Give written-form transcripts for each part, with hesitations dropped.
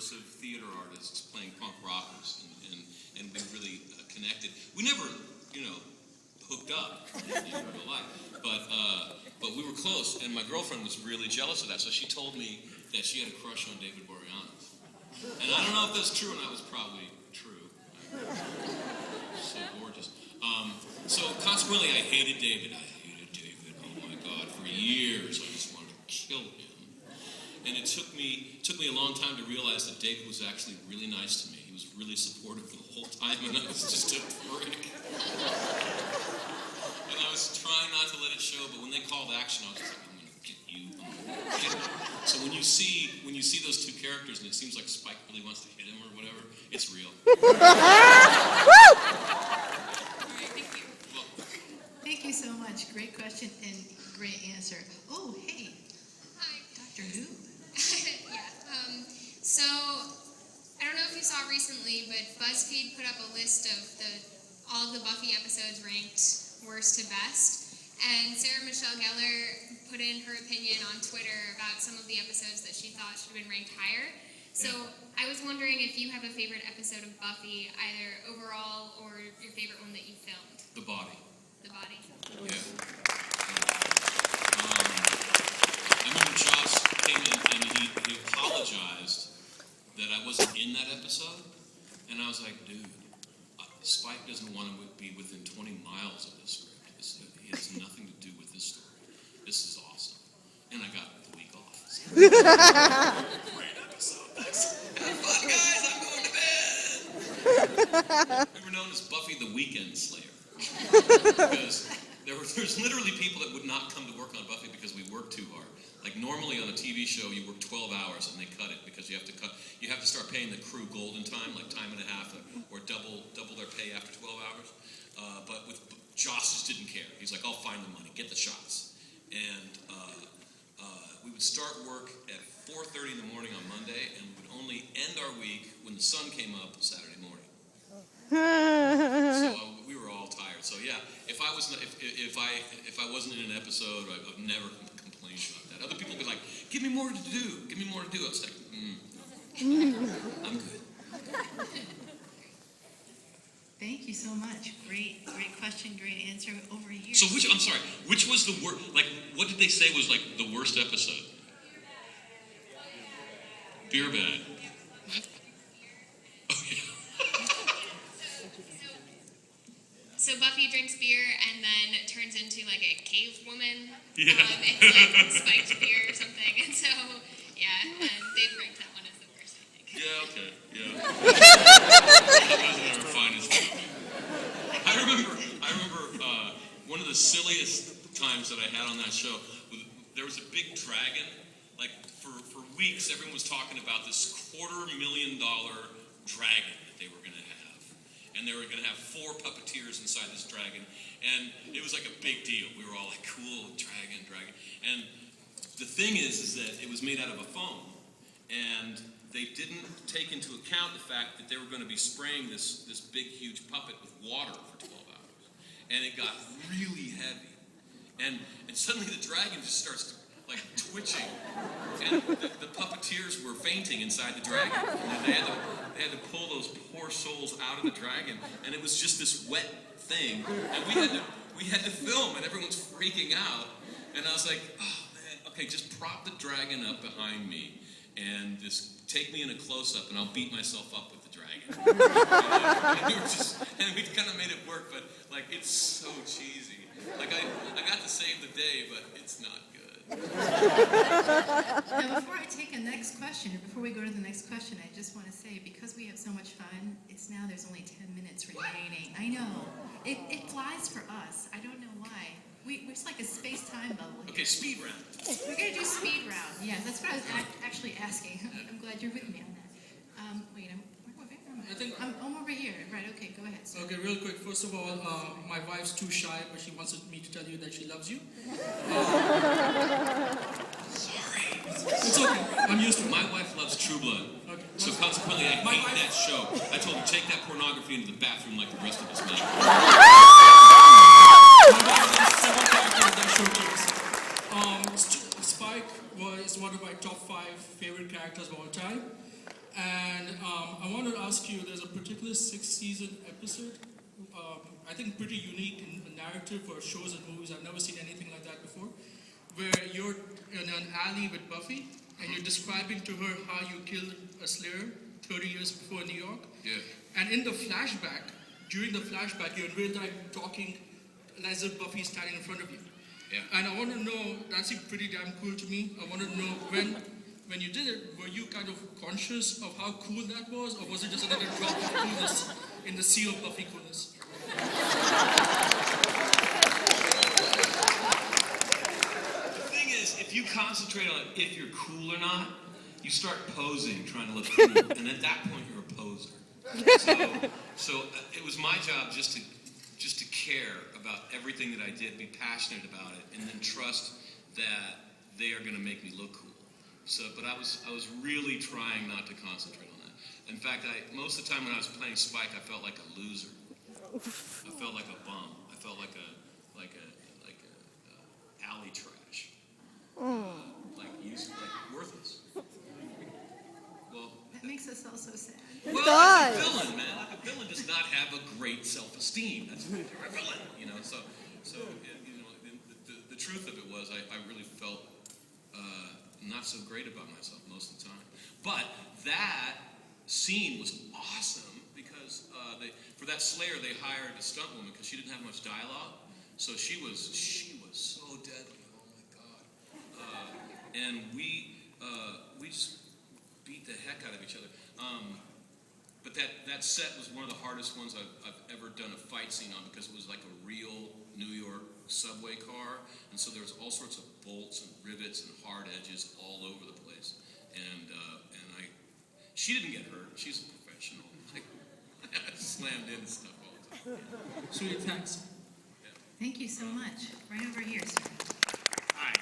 progressive theater artists playing punk rockers, and we really connected. We never, hooked up in real life, but we were close, and my girlfriend was really jealous of that, so she told me that she had a crush on David Boreanaz. And I don't know if that's true or not. It was probably true. So gorgeous. So consequently, I hated David. Oh my God, for years I just wanted to kill him. And it took me a long time to realize that David was actually really nice to me. He was really supportive the whole time, and I was just a prick. And I was trying not to let it show, but when they called action, I was just like, I'm gonna get you. So when you see those two characters, and it seems like Spike really wants to hit him or whatever, it's real. Thank you so much. Great question and great answer. Oh, hey. Hi. Dr. Who. Yeah. So, I don't know if you saw recently, but BuzzFeed put up a list of all of the Buffy episodes ranked worst to best. And Sarah Michelle Gellar put in her opinion on Twitter about some of the episodes that she thought should have been ranked higher. So, I was wondering if you have a favorite episode of Buffy, either overall or your favorite one that you filmed. The Body. The Body. Yeah. I remember Joss came in and he apologized that I wasn't in that episode, and I was like, dude, Spike doesn't want to be within 20 miles of this script. He has nothing to do with this story. This is awesome. And I got the week off. So. Great episode. Have fun, guys. I'm going to bed. We were known as Buffy the Weekend Slayer. Because there's literally people that would not come to work on Buffy because we work too hard. Like normally on a TV show, you work 12 hours and they cut it because you have to start paying the crew golden time, like time and a half, or double their pay after 12 hours. But with Joss just didn't care. He's like, I'll find the money, get the shots. And we would start work at 4:30 in the morning on Monday, and we would only end our week when the sun came up Saturday morning. So we were all tired. So yeah, if I wasn't in an episode, I've never complained about that. Other people would be like, "Give me more to do. Give me more to do." I was like, I'm good. Thank you so much. Great question, great answer. Over here. So which was the worst? Like, what did they say was like the worst episode? Beer bag. So Buffy drinks beer and then turns into like a cave woman. Yeah. It's like spiked beer or something. And so, yeah, and they've ranked that one as the worst, I think. Yeah, okay, yeah. That was never fine as I remember one of the silliest times that I had on that show, there was a big dragon. Like, for weeks, everyone was talking about this $250,000 dragon that they were going to have. And they were going to have 4 puppeteers inside this dragon. And it was like a big deal. We were all like, cool, dragon. And the thing is that it was made out of a foam. And they didn't take into account the fact that they were going to be spraying this big, huge puppet with water for 12 hours. And it got really heavy. And suddenly the dragon just starts like twitching. And the puppeteers were fainting inside the dragon. And they had to pull those poor souls out of the dragon. And it was just this wet thing. And we had to film, and everyone's freaking out. And I was like, oh man, okay, just prop the dragon up behind me and just take me in a close-up and I'll beat myself up with the dragon. And we kind of made it work, but like it's so cheesy. Like I got to save the day, but it's not good. Now, before I take a next question, or before we go to the next question, I just want to say, because we have so much fun, there's only 10 minutes remaining. I know. It flies for us. I don't know why. It's like a space-time bubble. Okay, speed round. We're going to do speed round. Yeah, that's what I was actually asking. I'm glad you're with me on that. Wait, I'm over here. Right, okay, go ahead. Sir. Okay, real quick. First of all, my wife's too shy, but she wants me to tell you that she loves you. Sorry. It's okay. I'm used to it. My wife loves True Blood. Okay. So consequently, I hate that show. I told her, take that pornography into the bathroom like the rest of us men. Spike is one of my top 5 favorite characters of all time. And I wanted to ask you, there's a particular sixth-season episode, I think pretty unique in the narrative for shows and movies. I've never seen anything like that before, where you're in an alley with Buffy, and you're describing to her how you killed a slayer 30 years before in New York. Yeah. And in the flashback, during the flashback, you're in real time talking as if Buffy's standing in front of you. Yeah. And I want to know, that seemed pretty damn cool to me. I wanted to know when you did it, were you kind of conscious of how cool that was, or was it just another drop of coolness in the sea of Buffy coolness? The thing is, if you concentrate on if you're cool or not, you start posing, trying to look cool, and at that point you're a poser. So it was my job just to care about everything that I did, be passionate about it, and then trust that they are going to make me look cool. So, but I was really trying not to concentrate on that. In fact, most of the time when I was playing Spike, I felt like a loser. I felt like a bum. I felt like a alley trash. Like worthless. Well, That makes us all so sad. well, that's a villain, man. Like a villain does not have a great self-esteem. That's why they're a villain, you know. So the truth of it was, I really felt not so great about myself most of the time. But that scene was awesome because for that Slayer they hired a stunt woman because she didn't have much dialogue, so she was so deadly. Oh my god! And we just beat the heck out of each other. But that set was one of the hardest ones I've ever done a fight scene on because it was like a real New York subway car, and so there was all sorts of bolts and rivets and hard edges all over the place. And she didn't get hurt. She's a professional. Like, I slammed in stuff all the time. Sweet, thanks. Thank you so much. Right over here, sir. Hi.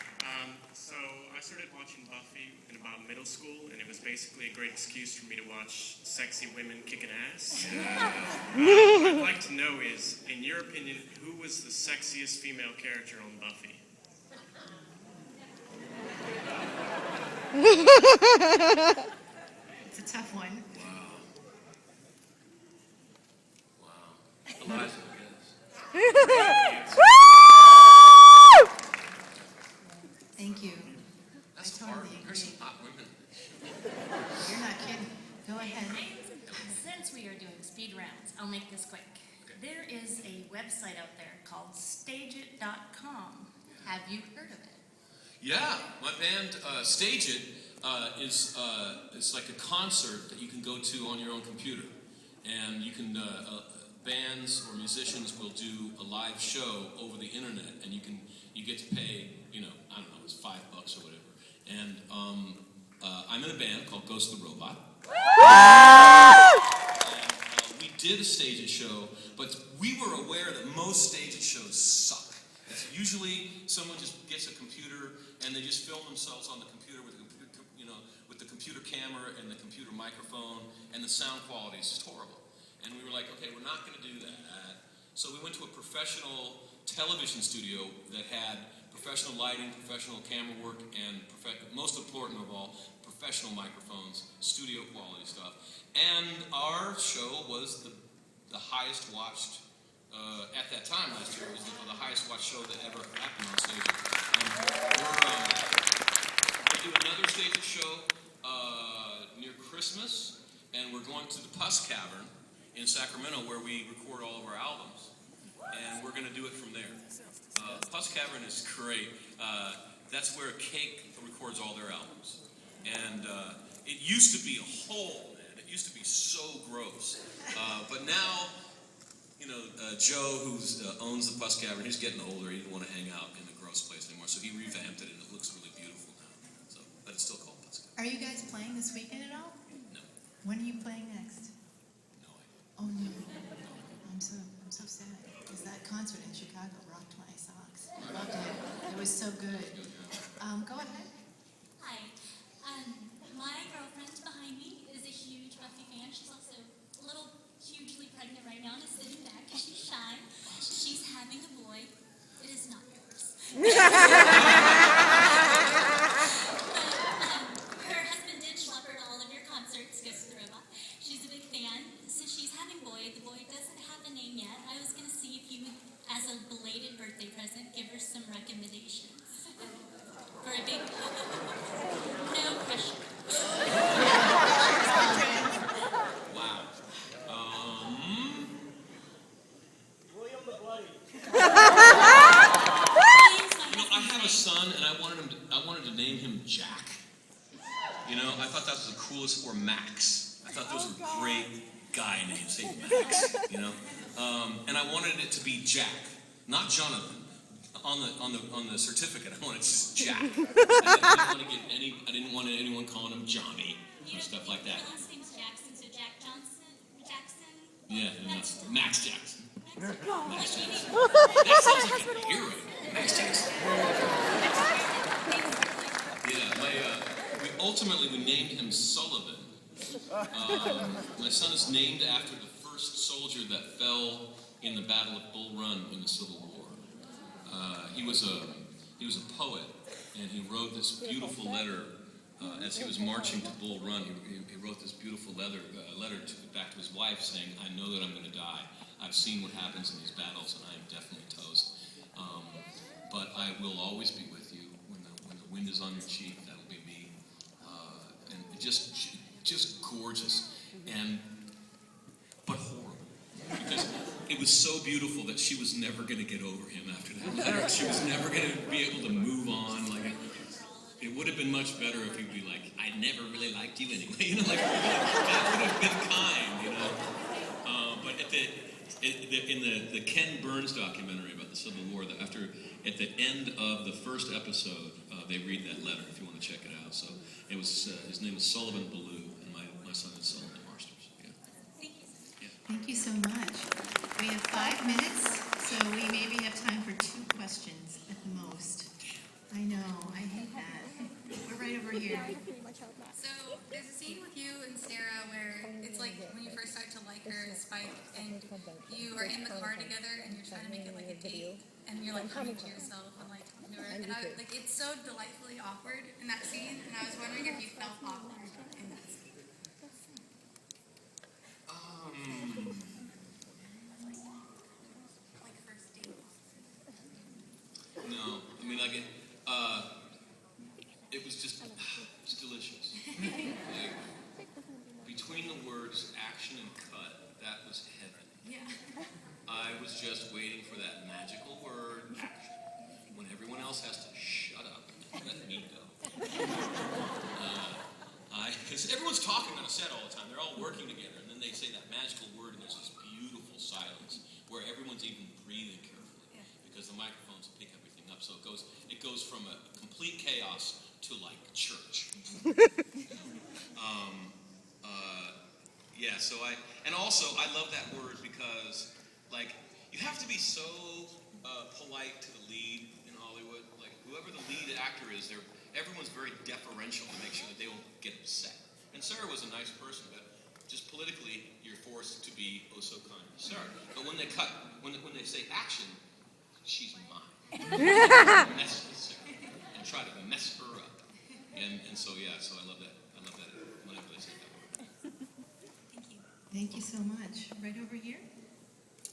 So I started watching Buffy in about middle school, and it was basically a great excuse for me to watch sexy women kicking ass. What I'd like to know is, in your opinion, who was the sexiest female character on Buffy? It's a tough one. Wow. Eliza, I guess. Thank you. That's I hard. totally There's agree. some hot women. You're not kidding. Go ahead. Since we are doing speed rounds, I'll make this quick. There is a website out there called stageit.com. Have you heard of it? Yeah, my band Stage It is it's like a concert that you can go to on your own computer, and you can bands or musicians will do a live show over the internet, and you get to pay I don't know, it's $5 or whatever. And I'm in a band called Ghost the Robot. And we did a Stage It show, but we were aware that most Stage It shows suck. It's usually someone just gets a computer and they just film themselves on the computer with the computer camera and the computer microphone, and the sound quality is just horrible. And we were like, okay, we're not going to do that. So we went to a professional television studio that had professional lighting, professional camera work, and most important of all, professional microphones, studio quality stuff. And our show was the highest watched, at that time last year, it was the highest watched show that ever happened on stage. And we're going to do another stage show near Christmas, and we're going to the Pus Cavern in Sacramento where we record all of our albums. And we're going to do it from there. Pus Cavern is great. That's where Cake records all their albums. And it used to be a hole, man. It used to be so gross. But now, Joe, who owns the Pus Cavern, he's getting older. He didn't want to hang out in a gross place anymore. So he revamped it, and it looks really beautiful now. So, but it's still called Pus Cavern. Are you guys playing this weekend at all? No. When are you playing next? No idea. Oh no. I'm so sad. Because that concert in Chicago rocked my socks. I loved it. It was so good. Go ahead. Hi. My girlfriend behind me is a huge Buffy fan. She's also a little hugely pregnant right now and is sitting back because she's shy. She's having a boy. It is not yours. Her husband did shepherd all of your concerts, Ghost of the Robot. She's a big as a belated birthday present, give her some recommendations. For a big no pressure. Wow. I have a son, and I wanted to name him Jack. I thought that was the coolest, or Max. I thought those were great guy names, say Max. And I wanted it to be Jack, not Jonathan. On the certificate, I wanted just Jack. I didn't want anyone calling him Johnny or stuff like that. My last name's Jackson, so Jack Jackson. Yeah, Max Jackson. Max Jackson. That sounds like a hero. Max Jackson. Yeah, we named him Sullivan. My son is named after the first soldier that fell in the Battle of Bull Run in the Civil War. He was a poet, and he wrote this beautiful letter as he was marching to Bull Run. He wrote this beautiful letter back to his wife, saying, "I know that I'm going to die. I've seen what happens in these battles, and I am definitely toast. But I will always be with you when the wind is on your cheek. That'll be me." And just gorgeous, but horrible, because it was so beautiful that she was never going to get over him after that letter. She was never going to be able to move on. It would have been much better if he'd be like, "I never really liked you anyway." That would have been kind, But in the Ken Burns documentary about the Civil War, at the end of the first episode, they read that letter. If you want to check it out. So it was his name was Sullivan Ballou, and my son is Sullivan Marsters. Yeah. Thank you so much. We have 5 minutes, so we maybe have time for 2 questions at the most. I know, I hate that. We're right over here. So there's a scene with you and Sarah where it's like when you first start to like her, Spike, and you are in the car together and you're trying to make it like a date, and you're like coming to yourself and like, it's so delightfully awkward in that scene, and I was wondering if you felt awkward in that scene. Like first date. No, it was just delicious. Between the words action and cut, that was heaven. Yeah. I was just waiting for that magical word, action, when everyone else has to shut up and let me go. Because everyone's talking on a set all the time. They're all working together, and then they say that magical word, and there's this beautiful silence where everyone's even breathing carefully because the microphones pick everything up. So it goes from a complete chaos to like church. I love that word because you have to be so polite to the lead in Hollywood. Like whoever the lead actor is, everyone's very deferential to make sure that they won't get upset. And Sarah was a nice person, but just politically, you're forced to be oh so kind to Sarah. But when they when they say action, she's mine. Mess with Sarah and try to mess her up. And so I love that. I love that whenever they say that word. Thank you so much. Right over here.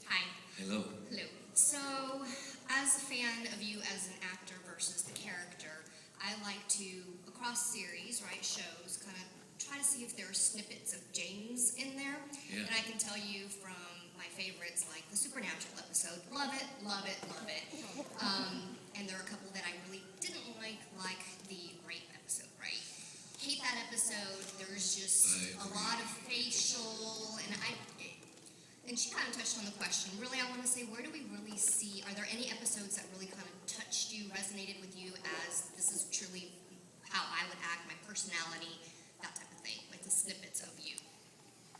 Hi. Hello. Hello. So, as a fan of you as an actor versus the character, I like to, across series, shows, kind of try to see if there are snippets of James in there. Yeah. And I can tell you from my favorites, like the Supernatural episode, love it, love it, love it. And there are a couple that I really didn't like the rape episode, right? Hate that episode. There's just a lot of facial, and she kind of touched on the question. Really, I want to say, where do we really see, are there any episodes that really kind of touched you, resonated with you as this is truly how I would act, my personality, that type of thing, like the snippets of you?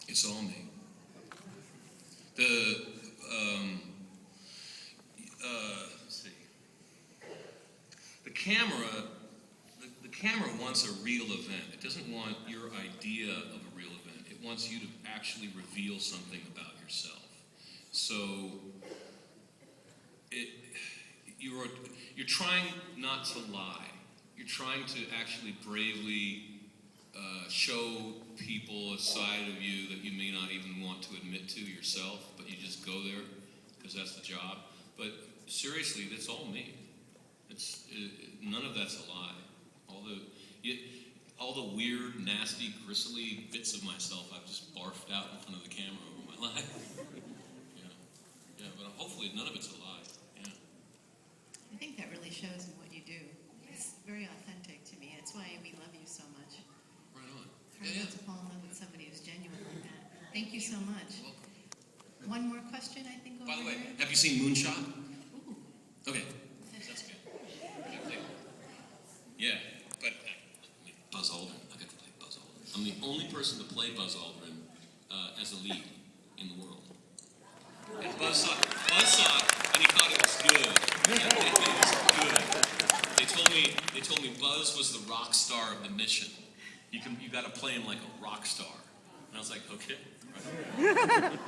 It's all me. Let's see. The camera wants a real event. It doesn't want your idea of a real event. It wants you to actually reveal something about yourself. So you're trying not to lie. You're trying to actually bravely show people a side of you that you may not even want to admit to yourself, but you just go there because that's the job. But seriously, that's all me. None of that's a lie. All the weird, nasty, gristly bits of myself I've just barfed out in front of the camera over my life. Yeah, but hopefully none of it's a lie. Yeah. I think that really shows in what you do. It's very authentic to me. That's why we love you so much. Right on. Hard not to fall in love with somebody who's genuine like that. Thank you so much. You're welcome. One more question, I think. By the over way, here. have you seen Moonshot? Ooh. Okay. That's good. Yeah, but Buzz Aldrin. I got to play Buzz Aldrin. I'm the only person to play Buzz Aldrin as a lead in the world. And Buzz saw it, and he thought it was good. It was good. They told me Buzz was the rock star of the mission. You got to play him like a rock star. And I was like, okay. Right.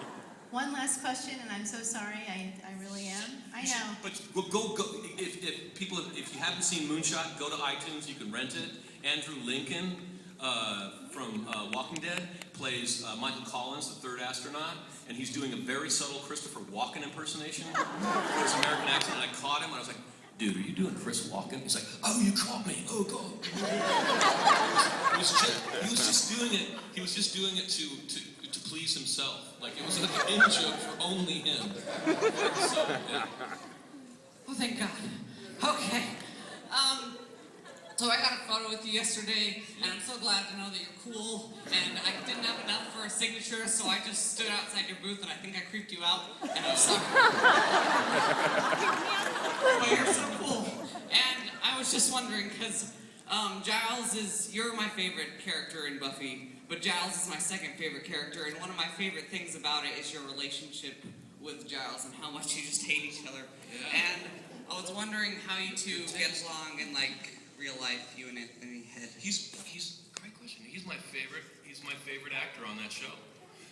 One last question, and I'm so sorry. I really am. I know. But go. If you haven't seen Moonshot, go to iTunes. You can rent it. Andrew Lincoln from Walking Dead plays Michael Collins, the third astronaut, and he's doing a very subtle Christopher Walken impersonation for his American accent. And I caught him, and I was like, "Dude, are you doing Chris Walken?" He's like, "Oh, you caught me. Oh God." He was just doing it. He was just doing it to please himself. Like it was an in-joke for only him. So, yeah. Oh, thank God. Okay. So I got a photo with you yesterday, and I'm so glad to know that you're cool. And I didn't have enough for a signature, so I just stood outside your booth, and I think I creeped you out, and I'm sorry. But you're so cool. And I was just wondering, because you're my favorite character in Buffy, but Giles is my second favorite character, and one of my favorite things about it is your relationship with Giles and how much you just hate each other. Yeah. And I was wondering how you two get along in real life, you and Anthony Head. He's great question. He's my favorite actor on that show.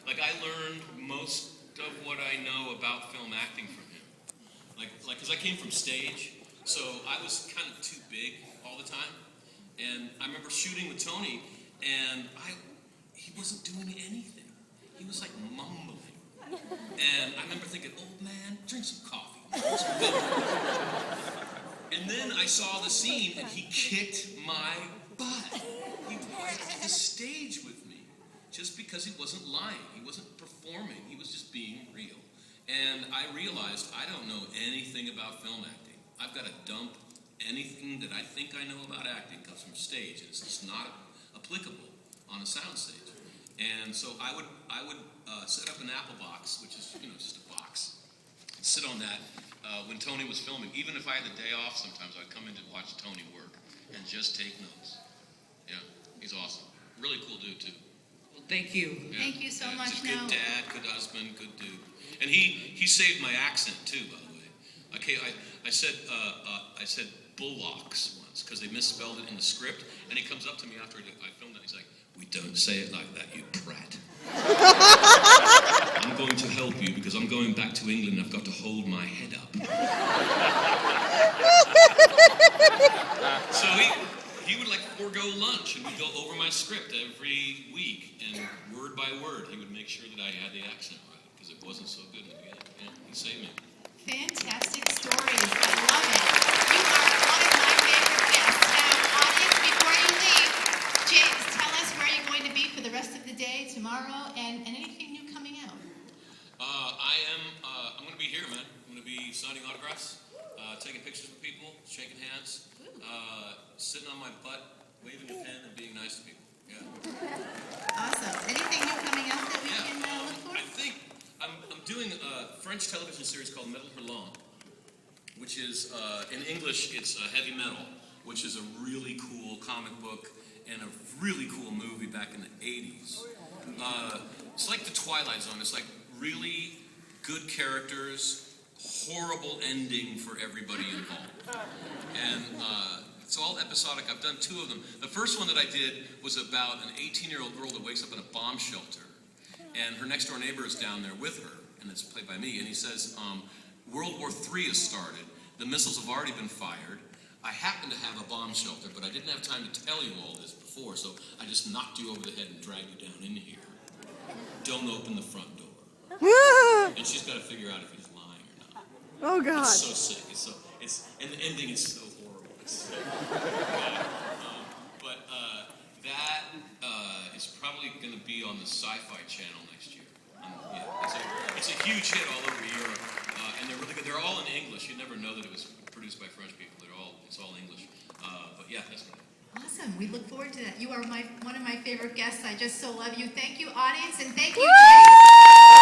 Like I learned most of what I know about film acting from him. Like because I came from stage, so I was kind of too big all the time. And I remember shooting with Tony, and he wasn't doing anything. He was like mumbling. And I remember thinking, old man, drink some coffee. And then I saw the scene, and he kicked my butt. He wiped the stage with me, just because he wasn't lying. He wasn't performing. He was just being real. And I realized I don't know anything about film acting. I've got to dump anything that I think I know about acting comes from stage, and it's just not applicable on a sound stage. And so I would set up an Apple box, which is just a box, and sit on that when Tony was filming. Even if I had the day off, sometimes I'd come in to watch Tony work and just take notes. Yeah, he's awesome. Really cool dude too. Well, thank you. Yeah. Thank you so much. He's a good dad, good husband, good dude. And he saved my accent too, by the way. Okay, I said bullocks once because they misspelled it in the script, and he comes up to me after I filmed it. He's like, "We don't say it like that, you prat." I'm going to help you because I'm going back to England and I've got to hold my head up. So he would forego lunch and we'd go over my script every week, and word by word he would make sure that I had the accent right because it wasn't so good in the beginning. Yeah, he saved me. Fantastic stories. I love it. You are one of my favorite guests. Now, audience, before you leave, James, tell us where you're going to be for the rest of the day, tomorrow, and anything new coming out. I'm going to be here, man. I'm going to be signing autographs, taking pictures with people, shaking hands, sitting on my butt, waving a pen, and being nice to people. Yeah. Awesome. Anything new coming out that we can look for? I think I'm doing a French television series called Metal Hurlant, which is, in English, it's Heavy Metal, which is a really cool comic book and a really cool movie back in the 80s. It's like The Twilight Zone. It's like really good characters, horrible ending for everybody involved. And it's all episodic. I've done 2 of them. The first one that I did was about an 18-year-old girl that wakes up in a bomb shelter. And her next-door neighbor is down there with her, and it's played by me. And he says, World War III has started. The missiles have already been fired. I happen to have a bomb shelter, but I didn't have time to tell you all this before, so I just knocked you over the head and dragged you down in here. Don't open the front door. And she's got to figure out if he's lying or not. Oh God. It's so sick. And the ending is so horrible. It's so bad. But that is probably going to be on the Sci-Fi Channel next year. Yeah, it's a huge hit all over Europe, and they're really good. They're all in English. You never know that it was produced by French people. It's all English. But yeah, that's what. Awesome. We look forward to that. You are one of my favorite guests. I just so love you. Thank you, audience, and thank you, Jay.